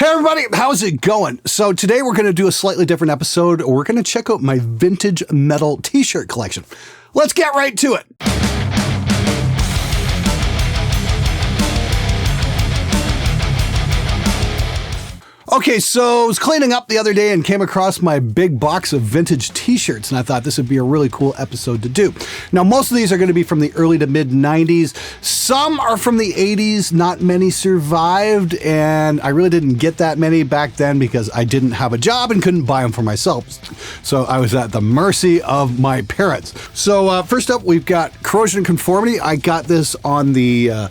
Hey everybody, how's it going? So today we're going to do a slightly different episode. We're going to check out my vintage metal t-shirt collection. Let's get right to it. Okay, so I was cleaning up the other day and came across my big box of vintage t-shirts, and I thought this would be a really cool episode to do. Now, most of these are going to be from the early to mid 90s. Some are from the 80s. Not many survived, and I really didn't get that many back then because I didn't have a job and couldn't buy them for myself. So I was at the mercy of my parents. So first up, we've got Corrosion and Conformity. I got this on the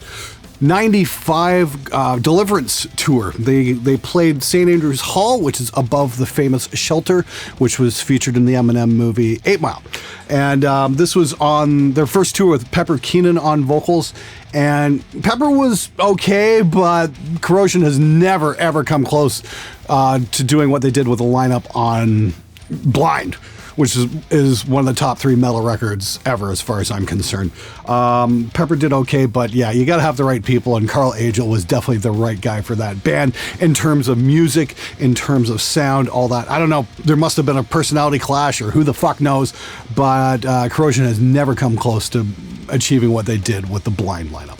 95 Deliverance tour. They played St. Andrew's Hall, which is above the famous Shelter, which was featured in the Eminem movie 8 Mile. And this was on their first tour with Pepper Keenan on vocals. And Pepper was okay, but Corrosion has never, ever come close to doing what they did with the lineup on Blind, which is one of the top 3 metal records ever, as far as I'm concerned. Pepper did okay, but yeah, you gotta have the right people, and Carl Agel was definitely the right guy for that band in terms of music, in terms of sound, all that. I don't know, there must have been a personality clash, or who the fuck knows, but Corrosion has never come close to achieving what they did with the Blind lineup.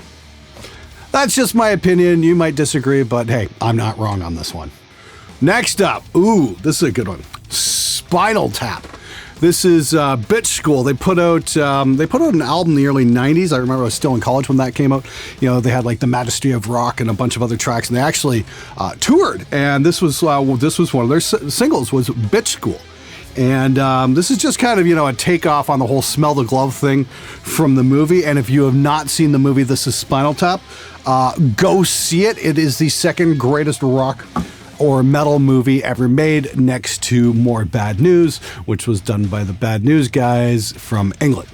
That's just my opinion. You might disagree, but hey, I'm not wrong on this one. Next up, ooh, this is a good one. Spinal Tap. This is Bitch School. They put out an album in the early 90s. I remember I was still in college when that came out. You know, they had like The Majesty of Rock and a bunch of other tracks, and they actually toured. And this was one of their singles, was Bitch School. And this is just kind of, you know, a takeoff on the whole Smell the Glove thing from the movie. And if you have not seen the movie, this is Spinal Tap. Go see it. It is the second greatest rock or metal movie ever made, next to More Bad News, which was done by the Bad News guys from England.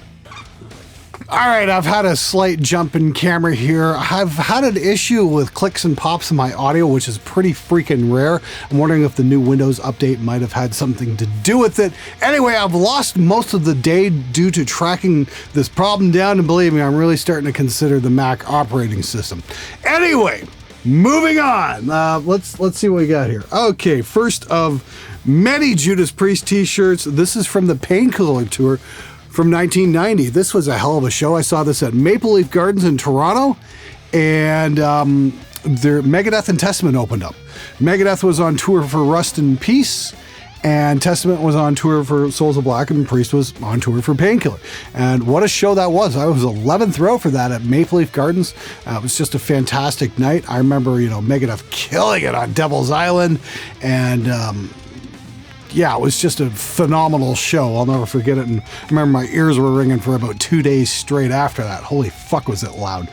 All right, I've had a slight jump in camera here. I've had an issue with clicks and pops in my audio, which is pretty freaking rare. I'm wondering if the new Windows update might have had something to do with it. Anyway, I've lost most of the day due to tracking this problem down, and believe me, I'm really starting to consider the Mac operating system. Anyway, moving on. Let's see what we got here. Okay, first of many Judas Priest t-shirts. This is from the Painkiller tour from 1990. This was a hell of a show. I saw this at Maple Leaf Gardens in Toronto, and their Megadeth and Testament opened up. Megadeth was on tour for Rust in Peace, and Testament was on tour for Souls of Black, and Priest was on tour for Painkiller. And what a show that was. I was 11th row for that at Maple Leaf Gardens. It was just a fantastic night. I remember, you know, Megadeth killing it on Devil's Island, and yeah, it was just a phenomenal show. I'll never forget it. And I remember my ears were ringing for about 2 days straight after that. Holy fuck, was it loud.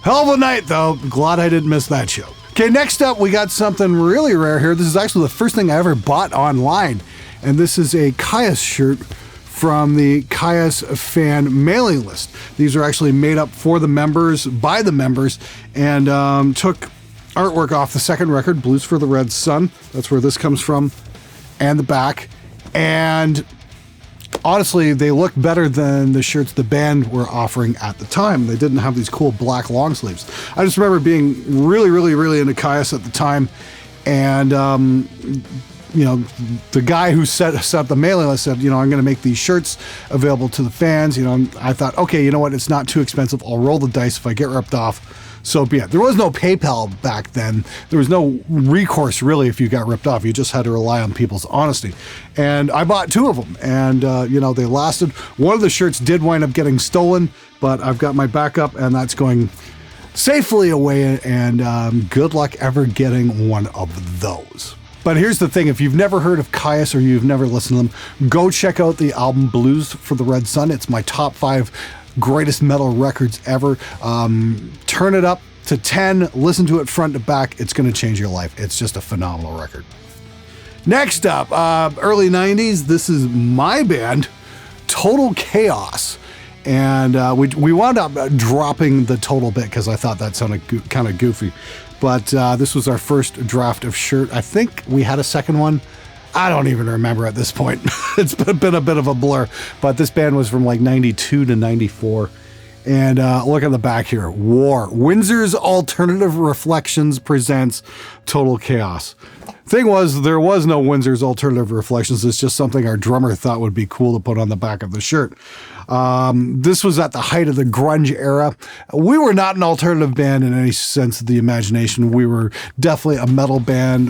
Hell of a night, though. Glad I didn't miss that show. Okay, next up, we got something really rare here. This is actually the first thing I ever bought online. And this is a Caius shirt from the Caius fan mailing list. These are actually made up for the members, by the members, and took artwork off the second record, Blues for the Red Sun. That's where this comes from. And the back. And honestly, they look better than the shirts the band were offering at the time. They didn't have these cool black long sleeves. I just remember being really, really, really into Caius at the time. And, you know, the guy who set the mailing list said, you know, I'm going to make these shirts available to the fans. You know, I thought, okay, you know what? It's not too expensive. I'll roll the dice. If I get ripped off, so be it. There was no PayPal back then. There was no recourse, really, if you got ripped off. You just had to rely on people's honesty. And I bought 2 of them, and, you know, they lasted. One of the shirts did wind up getting stolen, but I've got my backup, and that's going safely away, and good luck ever getting one of those. But here's the thing, if you've never heard of Caius or you've never listened to them, go check out the album Blues for the Red Sun. It's my top 5 greatest metal records ever. Turn it up to 10, listen to it front to back. It's going to change your life. It's just a phenomenal record. Next up, early 90s, this is my band, Total Chaos. And we wound up dropping the total bit because I thought that sounded kind of goofy. But this was our first draft of shirt. I think we had a second one. I don't even remember at this point. It's been a bit of a blur. But this band was from like 92 to 94. And look at the back here. War. Windsor's Alternative Reflections presents Total Chaos. Thing was, there was no Windsor's Alternative Reflections. It's just something our drummer thought would be cool to put on the back of the shirt. This was at the height of the grunge era. We were not an alternative band in any sense of the imagination. We were definitely a metal band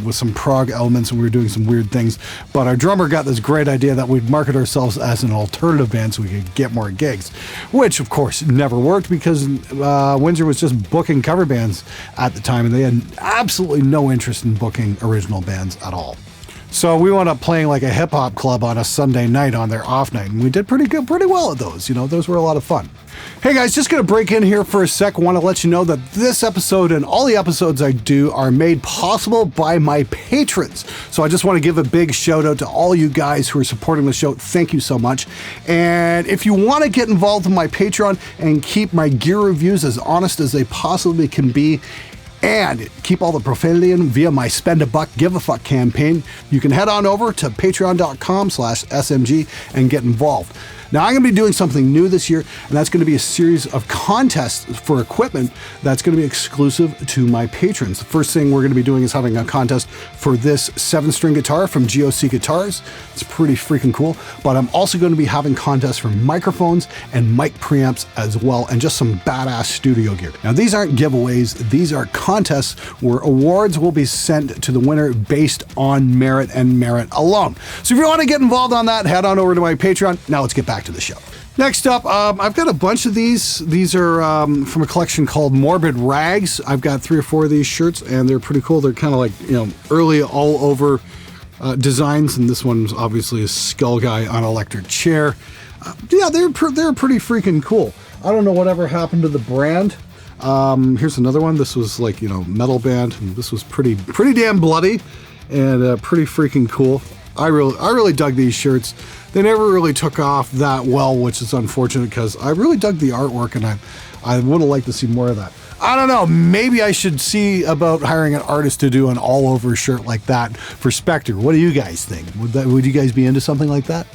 with some prog elements, and we were doing some weird things. But our drummer got this great idea that we'd market ourselves as an alternative band so we could get more gigs, which of course never worked because Windsor was just booking cover bands at the time, and they had absolutely no interest in booking original bands at all. So we wound up playing like a hip hop club on a Sunday night on their off night, and we did pretty well at those. You know, those were a lot of fun. Hey guys, just gonna break in here for a sec. Want to let you know that this episode and all the episodes I do are made possible by my patrons. So I just want to give a big shout out to all you guys who are supporting the show. Thank you so much. And if you want to get involved in my Patreon and keep my gear reviews as honest as they possibly can be, and keep all the profanity in via my Spend a Buck, Give a Fuck campaign, you can head on over to patreon.com/SMG and get involved. Now, I'm going to be doing something new this year, and that's going to be a series of contests for equipment that's going to be exclusive to my patrons. The first thing we're going to be doing is having a contest for this 7-string guitar from GOC Guitars. It's pretty freaking cool. But I'm also going to be having contests for microphones and mic preamps as well, and just some badass studio gear. Now, these aren't giveaways. These are contests where awards will be sent to the winner based on merit and merit alone. So if you want to get involved on that, head on over to my Patreon. Now let's get back to the show. Next up, I've got a bunch of these. These are from a collection called Morbid Rags. I've got 3 or 4 of these shirts, and they're pretty cool. They're kind of like, you know, early all over designs, and this one's obviously a skull guy on an electric chair. Yeah, they're pretty freaking cool. I don't know whatever happened to the brand. Here's another one. This was like, you know, metal band, and this was pretty damn bloody and pretty freaking cool. I really dug these shirts. They never really took off that well, which is unfortunate because I really dug the artwork, and I would have liked to see more of that. I don't know, maybe I should see about hiring an artist to do an all-over shirt like that for Spectre. What do you guys think? Would you guys be into something like that?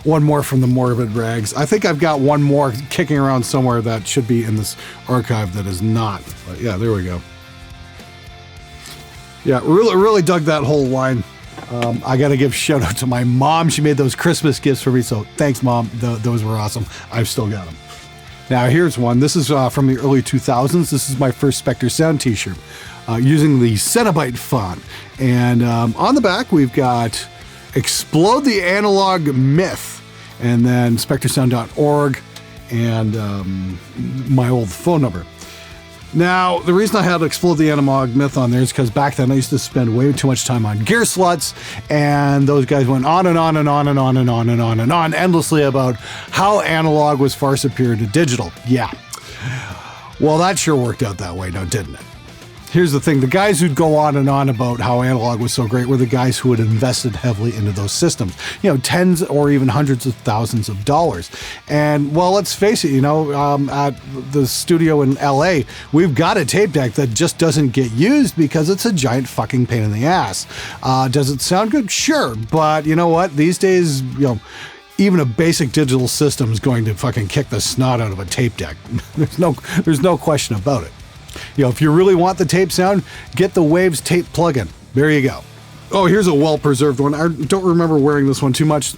One more from the Morbid Rags. I think I've got one more kicking around somewhere that should be in this archive that is not. But yeah, there we go. Yeah, really dug that whole line. I got to give shout out to my mom. She made those Christmas gifts for me, so thanks, Mom. Those were awesome. I've still got them. Now, here's one. This is from the early 2000s. This is my first Spectre Sound t-shirt using the Cenobite font. And on the back, we've got Explode the Analog Myth, and then spectresound.org, and my old phone number. Now, the reason I had Explode the Analog Myth on there is because back then I used to spend way too much time on gear sluts, and those guys went on and on and on and on and on and on and on endlessly about how analog was far superior to digital. Yeah. Well, that sure worked out that way now, didn't it? Here's the thing. The guys who'd go on and on about how analog was so great were the guys who had invested heavily into those systems. You know, tens or even hundreds of thousands of dollars. And, well, let's face it, you know, at the studio in LA, we've got a tape deck that just doesn't get used because it's a giant fucking pain in the ass. Does it sound good? Sure. But you know what? These days, you know, even a basic digital system is going to fucking kick the snot out of a tape deck. There's no question about it. You know, if you really want the tape sound, get the Waves tape plugin. There you go. Oh, here's a well-preserved one. I don't remember wearing this one too much.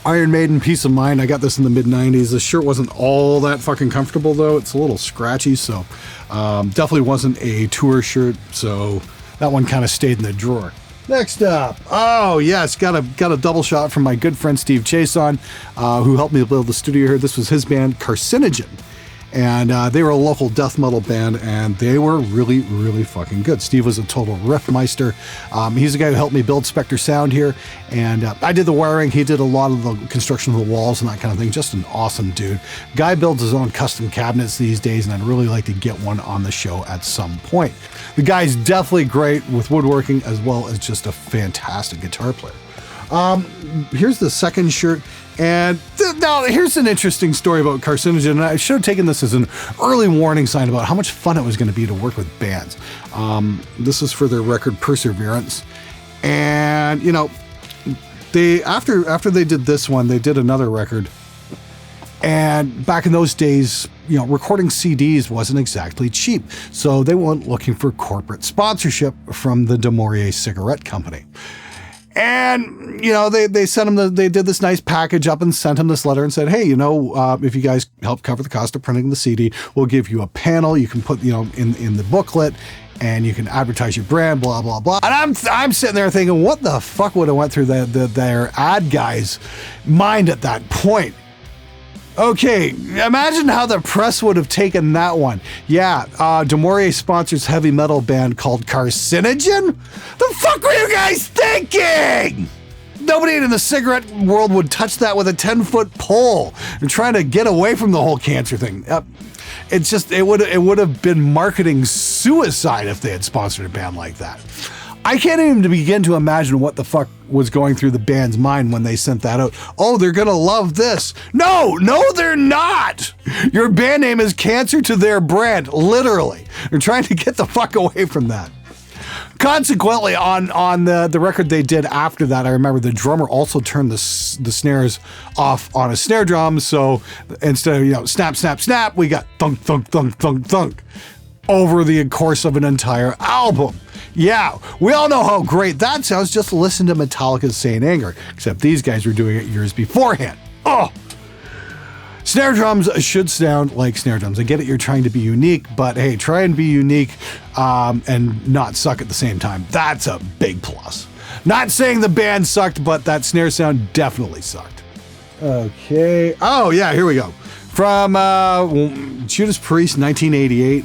Iron Maiden, Peace of Mind. I got this in the mid-90s. The shirt wasn't all that fucking comfortable, though. It's a little scratchy, so definitely wasn't a tour shirt, so that one kind of stayed in the drawer. Next up, oh yes, got a double shot from my good friend Steve Chason, who helped me build the studio here. This was his band, Carcinogen. And they were a local death metal band, and they were really, really fucking good. Steve was a total riffmeister. He's the guy who helped me build Spectre Sound here, and I did the wiring. He did a lot of the construction of the walls and that kind of thing. Just an awesome dude. Guy builds his own custom cabinets these days, and I'd really like to get one on the show at some point. The guy's definitely great with woodworking as well as just a fantastic guitar player. Here's the second shirt. And now here's an interesting story about Carcinogen. And I should have taken this as an early warning sign about how much fun it was going to be to work with bands. This is for their record Perseverance. And, you know, they after they did this one, they did another record. And back in those days, recording CDs wasn't exactly cheap. So they went looking for corporate sponsorship from the De Maurier cigarette company. And, they sent him, they did this nice package up and sent him this letter and said, hey, if you guys help cover the cost of printing the CD, we'll give you a panel you can put, in the booklet, and you can advertise your brand, blah, blah, blah. And I'm sitting there thinking, what the fuck would have went through their ad guy's mind at that point? Okay, imagine how the press would have taken that one. Yeah, De Maurier sponsors heavy metal band called Carcinogen? The fuck were you guys thinking? Nobody in the cigarette world would touch that with a 10-foot pole. They're trying to get away from the whole cancer thing. It would have been marketing suicide if they had sponsored a band like that. I can't even begin to imagine what the fuck was going through the band's mind when they sent that out. Oh, they're gonna love this. No, they're not. Your band name is cancer to their brand, literally. They're trying to get the fuck away from that. Consequently, on the record they did after that, I remember the drummer also turned the snares off on a snare drum. So instead of snap, snap, snap, we got thunk, thunk, thunk, thunk, thunk over the course of an entire album. Yeah, we all know how great that sounds. Just listen to Metallica's Saint Anger, except these guys were doing it years beforehand. Oh! Snare drums should sound like snare drums. I get it, you're trying to be unique, but hey, try and be unique and not suck at the same time. That's a big plus. Not saying the band sucked, but that snare sound definitely sucked. Okay. Oh, yeah, here we go. From Judas Priest, 1988.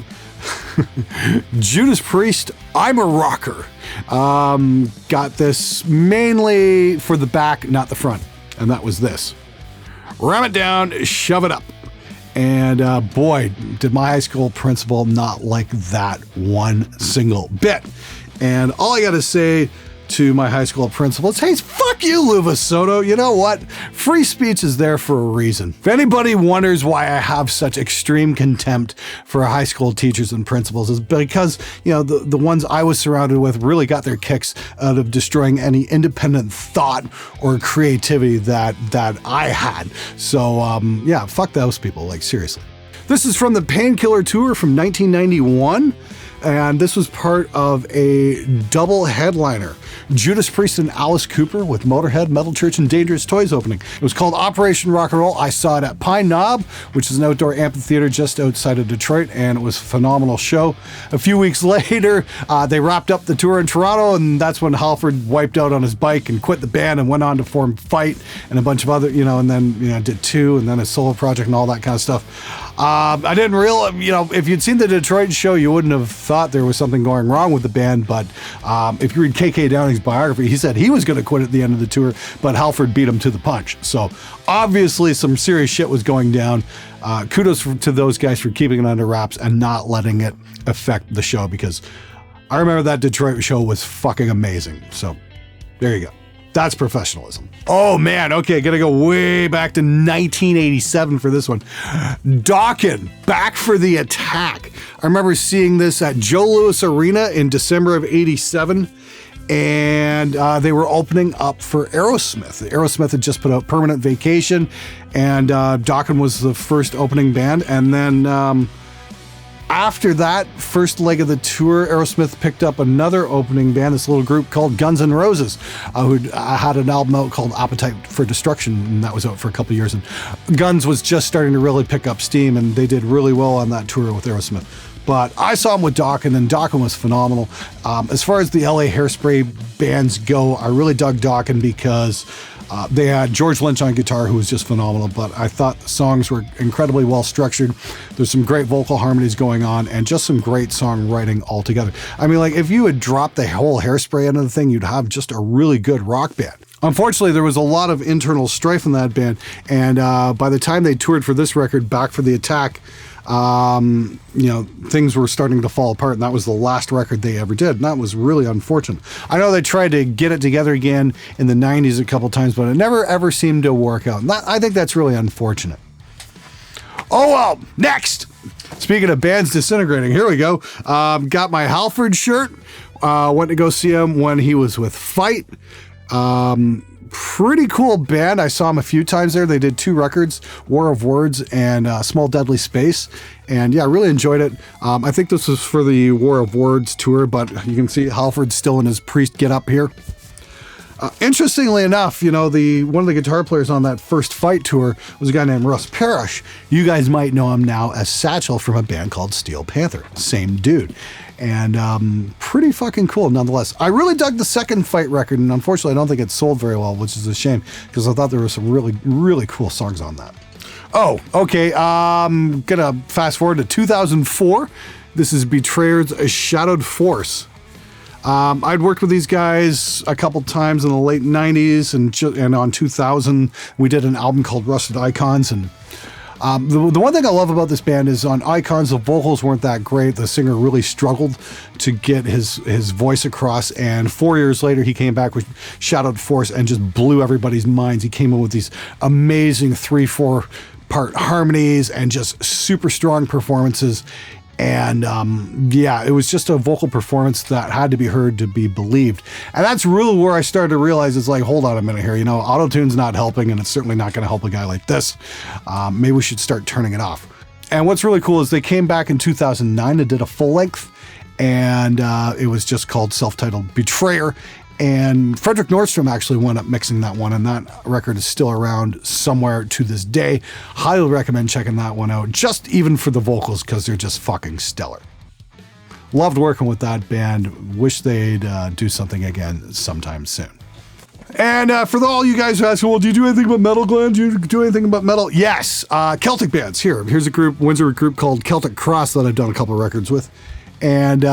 Judas Priest, I'm a Rocker. Got this mainly for the back, not the front. And that was this. Ram it down, shove it up. And boy, did my high school principal not like that one single bit. And all I got to say to my high school principal is, hey, fuck you, Luva Soto. You know what? Free speech is there for a reason. If anybody wonders why I have such extreme contempt for high school teachers and principals, is because, the ones I was surrounded with really got their kicks out of destroying any independent thought or creativity that I had. So, yeah, fuck those people, like, seriously. This is from the Painkiller Tour from 1991. And this was part of a double headliner. Judas Priest and Alice Cooper with Motorhead, Metal Church, and Dangerous Toys opening. It was called Operation Rock and Roll. I saw it at Pine Knob, which is an outdoor amphitheater just outside of Detroit, and it was a phenomenal show. A few weeks later, they wrapped up the tour in Toronto, and that's when Halford wiped out on his bike and quit the band and went on to form Fight and a bunch of other, and then, did Two, and then a solo project and all that kind of stuff. I didn't realize, if you'd seen the Detroit show, you wouldn't have thought there was something going wrong with the band. But if you read KK Downing's biography, he said he was going to quit at the end of the tour, but Halford beat him to the punch. So obviously some serious shit was going down. Kudos to those guys for keeping it under wraps and not letting it affect the show, because I remember that Detroit show was fucking amazing. So there you go. That's professionalism. Oh man, okay, gotta go way back to 1987 for this one. Dokken, Back for the Attack. I remember seeing this at Joe Louis Arena in December of 87, and they were opening up for Aerosmith. Aerosmith had just put out Permanent Vacation, and Dokken was the first opening band, and then after that first leg of the tour, Aerosmith picked up another opening band, this little group called Guns N' Roses, who had an album out called Appetite for Destruction, and that was out for a couple years. And Guns was just starting to really pick up steam, and they did really well on that tour with Aerosmith. But I saw them with Dokken, and Dokken was phenomenal. As far as the LA Hairspray bands go, I really dug Dokken because they had George Lynch on guitar, who was just phenomenal, but I thought the songs were incredibly well structured. There's some great vocal harmonies going on and just some great songwriting altogether. I mean, like, if you had dropped the whole Hairspray into the thing, you'd have just a really good rock band. Unfortunately, there was a lot of internal strife in that band, and by the time they toured for this record, Back for the Attack, things were starting to fall apart, and that was the last record they ever did, and that was really unfortunate. I know they tried to get it together again in the 90s a couple times, but it never ever seemed to work out, and I think that's really unfortunate. Oh well, next! Speaking of bands disintegrating, here we go. Got my Halford shirt. Went to go see him when he was with Fight. pretty cool band. I saw them a few times there. They did 2 records, War of Words and Small Deadly Space. And yeah, I really enjoyed it. I think this was for the War of Words tour, but you can see Halford's still in his priest get up here. Interestingly enough, you know, one of the guitar players on that first Fight tour was a guy named Russ Parrish. You guys might know him now as Satchel from a band called Steel Panther. Same dude. And pretty fucking cool nonetheless. I really dug the second Fight record, and unfortunately I don't think it sold very well, which is a shame because I thought there were some really, really cool songs on that. Oh, okay. I'm gonna fast forward to 2004. This is Betrayer's A Shadowed Force. I'd worked with these guys a couple times in the late 90s and on 2000 we did an album called Rusted Icons, and the one thing I love about this band is on Icons the vocals weren't that great. The singer really struggled to get his voice across, and 4 years later he came back with Shadowed Force and just blew everybody's minds. He came in with these amazing 3-4 part harmonies and just super strong performances. And yeah, it was just a vocal performance that had to be heard to be believed. And that's really where I started to realize it's like, hold on a minute here, you know, auto-tune's not helping, and it's certainly not going to help a guy like this. Maybe we should start turning it off. And what's really cool is they came back in 2009 and did a full length, and it was just called self-titled Betrayer. And Frederick Nordstrom actually wound up mixing that one, and that record is still around somewhere to this day. Highly recommend checking that one out, just even for the vocals, because they're just fucking stellar. Loved working with that band. Wish they'd do something again sometime soon. And for all you guys who ask, well, do you do anything about metal, Glenn? Do you do anything about metal? Yes. Celtic bands. Here's a group, Windsor group called Celtic Cross that I've done a couple of records with. And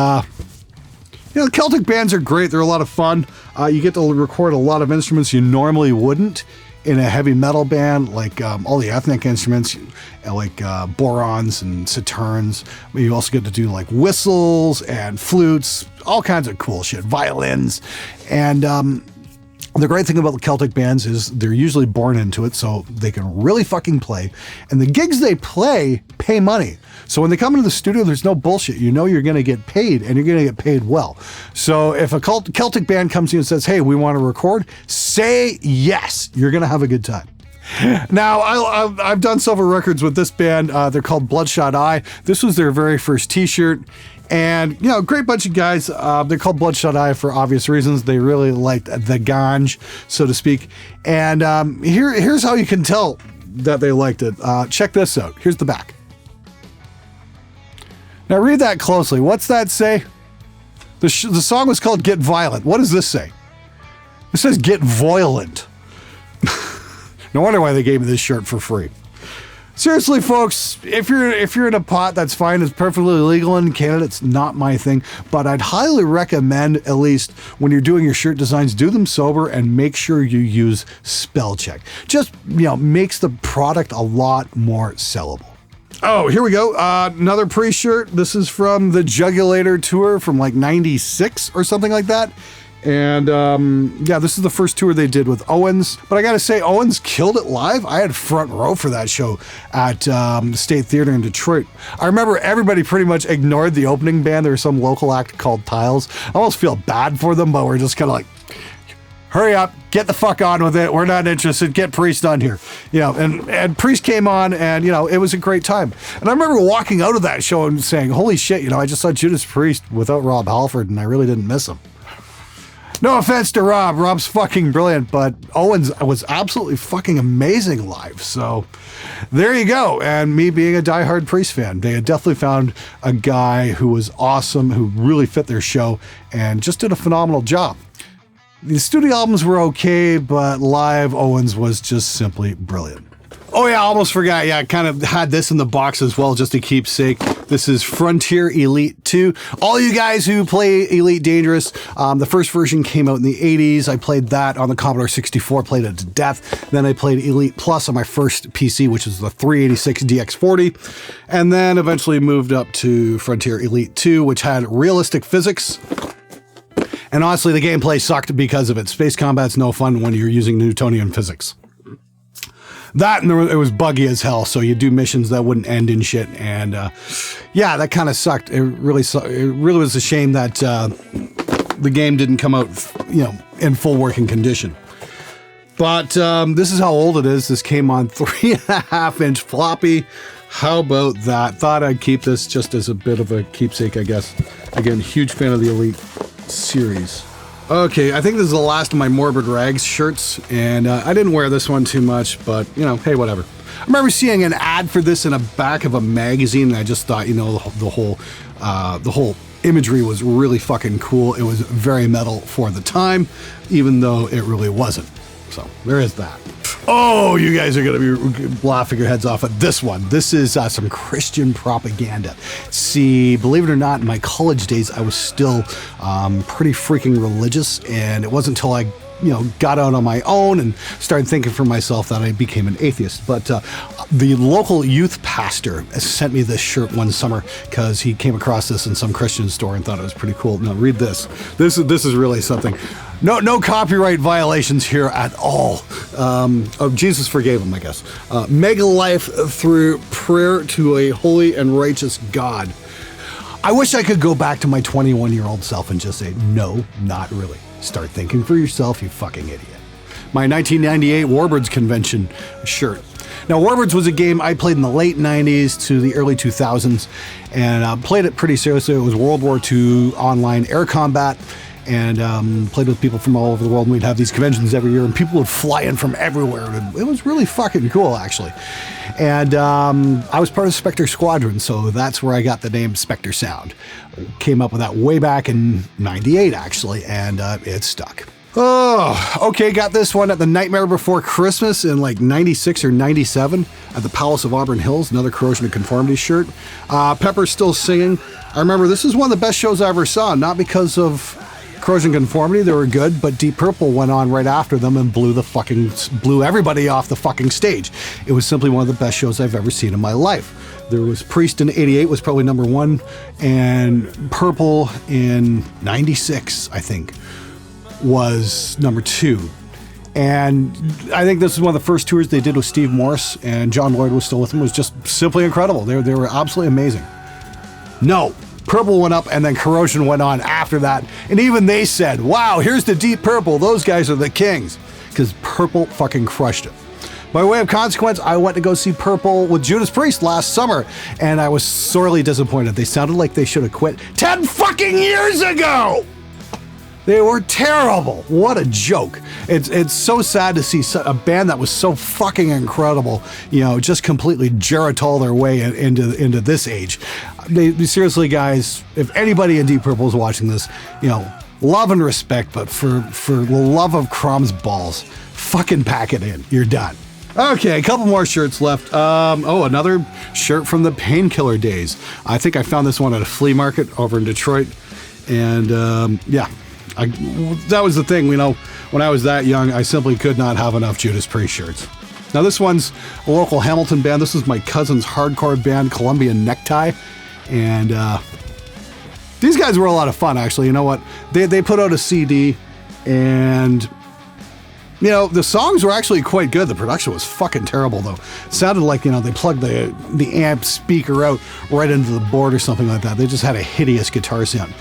you know, Celtic bands are great. They're a lot of fun. You get to record a lot of instruments you normally wouldn't in a heavy metal band, like all the ethnic instruments, like borons and satyrns. You also get to do like whistles and flutes, all kinds of cool shit, violins. And the great thing about the Celtic bands is they're usually born into it, so they can really fucking play. And the gigs they play pay money. So when they come into the studio, there's no bullshit. You know you're going to get paid, and you're going to get paid well. So if a Celtic band comes to you and says, hey, we want to record, say yes. You're going to have a good time. Now, I've done several records with this band. They're called Bloodshot Eye. This was their very first t-shirt. And, you know, great bunch of guys. They're called Bloodshot Eye for obvious reasons. They really liked the ganj, so to speak. And here's how you can tell that they liked it. Check this out. Here's the back. Now read that closely. What's that say? The song was called Get Violent. What does this say? It says Get Violent. No wonder why they gave me this shirt for free. Seriously, folks, if you're in a pot, that's fine. It's perfectly legal in Canada. It's not my thing. But I'd highly recommend, at least when you're doing your shirt designs, do them sober and make sure you use spell check. Just, you know, makes the product a lot more sellable. Oh, here we go. Another pre-shirt. This is from the Jugulator tour from like 96 or something like that. And yeah, this is the first tour they did with Owens. But I gotta say, Owens killed it live. I had front row for that show at State Theater in Detroit. I remember everybody pretty much ignored the opening band. There was some local act called Tiles. I almost feel bad for them, but we're just kind of like, hurry up, get the fuck on with it. We're not interested. Get Priest on here. You know, and Priest came on, and, you know, it was a great time. And I remember walking out of that show and saying, holy shit, you know, I just saw Judas Priest without Rob Halford, and I really didn't miss him. No offense to Rob. Rob's fucking brilliant, but Owens was absolutely fucking amazing live. So there you go. And me being a diehard Priest fan, they had definitely found a guy who was awesome, who really fit their show, and just did a phenomenal job. The studio albums were okay, but live Owens was just simply brilliant. Oh yeah, I almost forgot. Yeah, I kind of had this in the box as well, just to keepsake. This is Frontier Elite 2. All you guys who play Elite Dangerous, the first version came out in the 80s. I played that on the Commodore 64, played it to death. Then I played Elite Plus on my first PC, which is the 386 DX40. And then eventually moved up to Frontier Elite 2, which had realistic physics. And honestly, the gameplay sucked because of it. Space combat's no fun when you're using Newtonian physics. That, and it was buggy as hell, so you do missions that wouldn't end in shit, and yeah, that kind of sucked. It really was a shame that the game didn't come out, you know, in full working condition. But this is how old it is. This came on 3.5-inch floppy. How about that? Thought I'd keep this just as a bit of a keepsake, I guess. Again, huge fan of the Elite series. Okay, I think this is the last of my Morbid Rags shirts, and I didn't wear this one too much, but, you know, hey, whatever. I remember seeing an ad for this in the back of a magazine, and I just thought, you know, the whole imagery was really fucking cool. It was very metal for the time, even though it really wasn't. So there is that. Oh, you guys are going to be laughing your heads off at this one. This is some Christian propaganda. See, believe it or not, in my college days, I was still pretty freaking religious, and it wasn't until I got out on my own and started thinking for myself that I became an atheist. But the local youth pastor sent me this shirt one summer because he came across this in some Christian store and thought it was pretty cool. Now read this. This is really something. No copyright violations here at all. Jesus forgave him, I guess. Mega life through prayer to a holy and righteous God. I wish I could go back to my 21-year-old self and just say, no, not really. Start thinking for yourself, you fucking idiot. My 1998 Warbirds Convention shirt. Now, Warbirds was a game I played in the late 90s to the early 2000s, and played it pretty seriously. It was World War II online air combat, and played with people from all over the world, and we'd have these conventions every year, and people would fly in from everywhere. It was really fucking cool, actually. And I was part of Spectre Squadron, so that's where I got the name Spectre Sound. Came up with that way back in 98, actually, and it stuck. Oh, okay, got this one at the Nightmare Before Christmas in like 96 or 97 at the Palace of Auburn Hills, another Corrosion of Conformity shirt. Pepper's still singing. I remember this is one of the best shows I ever saw, not because of Corrosion Conformity, they were good, but Deep Purple went on right after them and blew everybody off the fucking stage. It was simply one of the best shows I've ever seen in my life. There was Priest in 88 was probably number one, and Purple in 96, I think, was number two. And I think this is one of the first tours they did with Steve Morse, and John Lloyd was still with them. It was just simply incredible. They were absolutely amazing. No, Purple went up, and then Corrosion went on after that. And even they said, wow, here's the Deep Purple. Those guys are the kings. Because Purple fucking crushed it. By way of consequence, I went to go see Purple with Judas Priest last summer, and I was sorely disappointed. They sounded like they should have quit 10 fucking years ago! They were terrible. What a joke. It's so sad to see a band that was so fucking incredible, just completely geritol their way into this age. They seriously, guys, if anybody in Deep Purple is watching this, love and respect, but for the love of crumbs balls, fucking pack it in. You're done. Okay, a couple more shirts left. Another shirt from the Painkiller days. I think I found this one at a flea market over in Detroit. And yeah. That was the thing, when I was that young, I simply could not have enough Judas Priest shirts. Now this one's a local Hamilton band. This is my cousin's hardcore band, Colombian Necktie. And these guys were a lot of fun, actually. You know what? They put out a CD, and the songs were actually quite good. The production was fucking terrible, though. It sounded like, they plugged the amp speaker out right into the board or something like that. They just had a hideous guitar sound.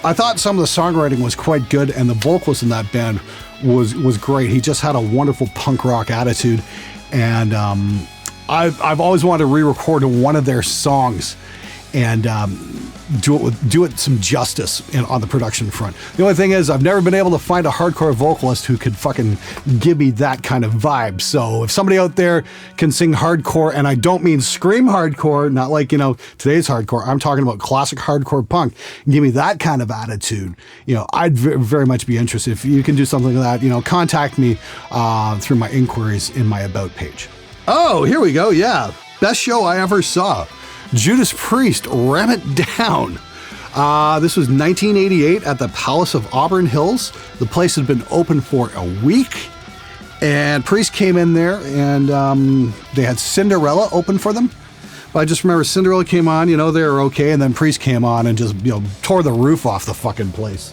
I thought some of the songwriting was quite good, and the vocalist in that band was great. He just had a wonderful punk rock attitude, and I've always wanted to re-record one of their songs and do it some justice on the production front. The only thing is, I've never been able to find a hardcore vocalist who could fucking give me that kind of vibe. So if somebody out there can sing hardcore, and I don't mean scream hardcore, not like, today's hardcore, I'm talking about classic hardcore punk, give me that kind of attitude, I'd very much be interested. If you can do something like that, contact me through my inquiries in my About page. Oh, here we go. Yeah. Best show I ever saw. Judas Priest, Ram It Down. This was 1988 at the Palace of Auburn Hills. The place had been open for a week, and Priest came in there, and they had Cinderella open for them. But I just remember Cinderella came on, they were okay, and then Priest came on and just, tore the roof off the fucking place.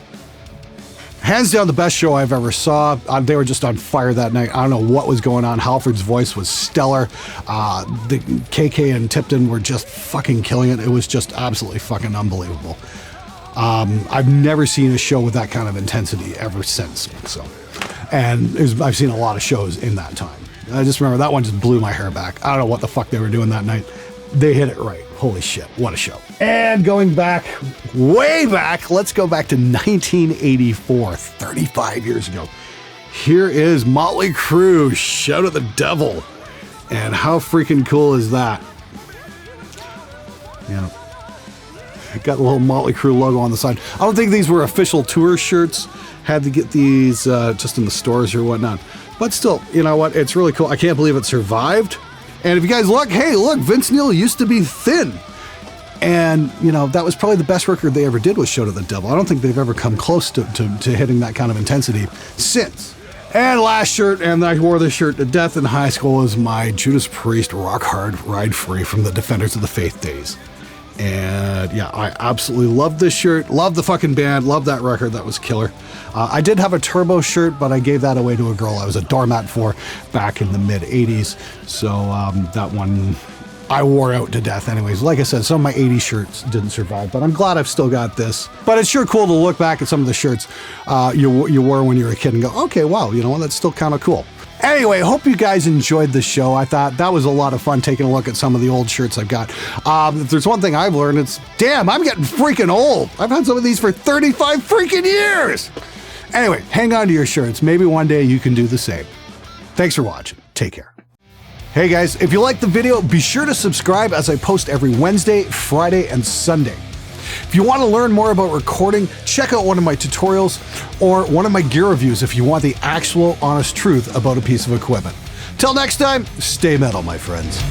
Hands down the best show I've ever saw. They were just on fire that night. I don't know what was going on. Halford's voice was stellar. The KK and Tipton were just fucking killing it. It was just absolutely fucking unbelievable. I've never seen a show with that kind of intensity ever since. So, And I've seen a lot of shows in that time. I just remember that one just blew my hair back. I don't know what the fuck they were doing that night. They hit it right. Holy shit, what a show. And going back, way back, let's go back to 1984, 35 years ago. Here is Motley Crue, Shout at the Devil. And how freaking cool is that? Yeah. Got the little Motley Crue logo on the side. I don't think these were official tour shirts. Had to get these just in the stores or whatnot. But still, you know what? It's really cool. I can't believe it survived. And if you guys look, hey, look, Vince Neil used to be thin. And, you know, that was probably the best record they ever did was Shout at the Devil. I don't think they've ever come close to hitting that kind of intensity since. And last shirt, and I wore this shirt to death in high school, is my Judas Priest Rock Hard Ride Free from the Defenders of the Faith days. And yeah, I absolutely love this shirt. Love the fucking band. Love that record. That was killer. I did have a Turbo shirt, but I gave that away to a girl I was a doormat for back in the mid 80s. So that one I wore out to death anyways. Like I said, some of my 80s shirts didn't survive, but I'm glad I've still got this. But it's sure cool to look back at some of the shirts you wore when you were a kid and go, okay, wow, you know what, that's still kind of cool. Anyway, hope you guys enjoyed the show. I thought that was a lot of fun taking a look at some of the old shirts I've got. If there's one thing I've learned, it's, damn, I'm getting freaking old. I've had some of these for 35 freaking years. Anyway, hang on to your shirts. Maybe one day you can do the same. Thanks for watching. Take care. Hey guys, if you liked the video, be sure to subscribe as I post every Wednesday, Friday, and Sunday. If you want to learn more about recording, check out one of my tutorials or one of my gear reviews if you want the actual honest truth about a piece of equipment. Till next time, stay metal, my friends.